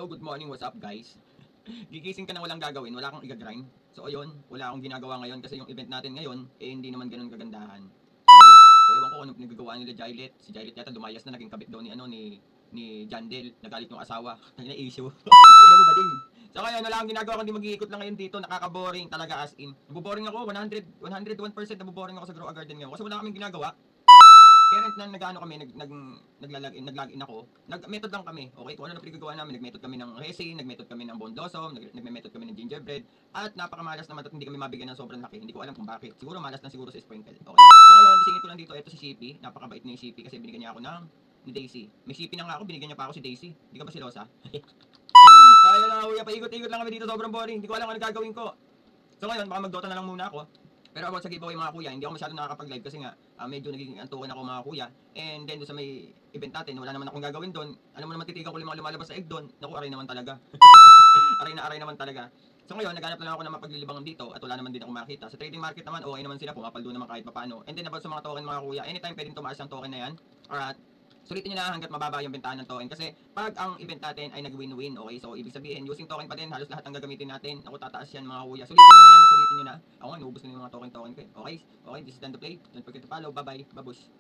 Hello, good morning, what's up guys? Gigising ka na walang gagawin, wala kang i-grind. So ayun, wala akong ginagawa ngayon kasi yung event natin ngayon, hindi naman ganun kagandahan. Okay? So ewan ko kung ano pinagagawa nila Jailet. Si Jailet yata dumayas na, naging kabit daw ni Jandel. Nagalit yung asawa. Kaya na issue. Kaya mo ba din? So ngayon, wala akong ginagawa kundi mag-iikot lang ngayon dito. Nakaka-boring talaga as in. Naboboring ako, 101% naboboring ako sa Grow a Garden ngayon. Kasi wala kaming ginagawa. Parent na nag-ano kami, nag-login ako. Nag-method lang kami. Okay, kung ano na pinagagawa namin, nag-method kami ng resin, nag-method kami ng bondosom, nag-method kami ng gingerbread, at napakamalas naman at hindi kami mabigyan ng sobrang laki. Hindi ko alam kung bakit. Siguro malas na siguro sa sprinkle. Okay. So ngayon, isingit ko lang dito, ito si Shippy. Napakabait ni Shippy kasi binigyan niya ako ni Daisy. May Shippy na nga ako, binigyan niya pa ako si Daisy. Hindi ka ba silosa? Ayun lang, kuya, paikot-ikot lang kami dito, sobrang boring. Hindi ko alam kung ano gagawin ko. So ngayon, baka mag-Dota na lang muna ako. Pero about sa giveaway mga kuya, hindi ako masyado nakakapag-live kasi nga medyo nagiging antukan ako mga kuya. And then doon sa may event natin, wala naman akong gagawin doon. Alam mo naman titigan ko yung mga lumalabas sa egg doon. Naku, aray naman talaga. Aray naman talaga. So ngayon, naghanap lang ako ng mapaglilibangan dito at wala naman din ako makita. Sa trading market naman, okay naman sila, pumapaldo naman kahit papaano. And then about sa mga token mga kuya, anytime pwedeng tumaas ang token na yan. Alright. Sulitin nyo na hanggat mababa yung bentahan ng token kasi pag ang event natin ay nag-win-win, okay, so ibig sabihin using token pa din halos lahat ng gagamitin natin. Ako tataas yan mga kuya, sulitin nyo na yan, sulitin nyo na. Ako nga, naubos na yung mga token ko. Okay, okay, this is done to play, don't forget to follow, bye bye, babush.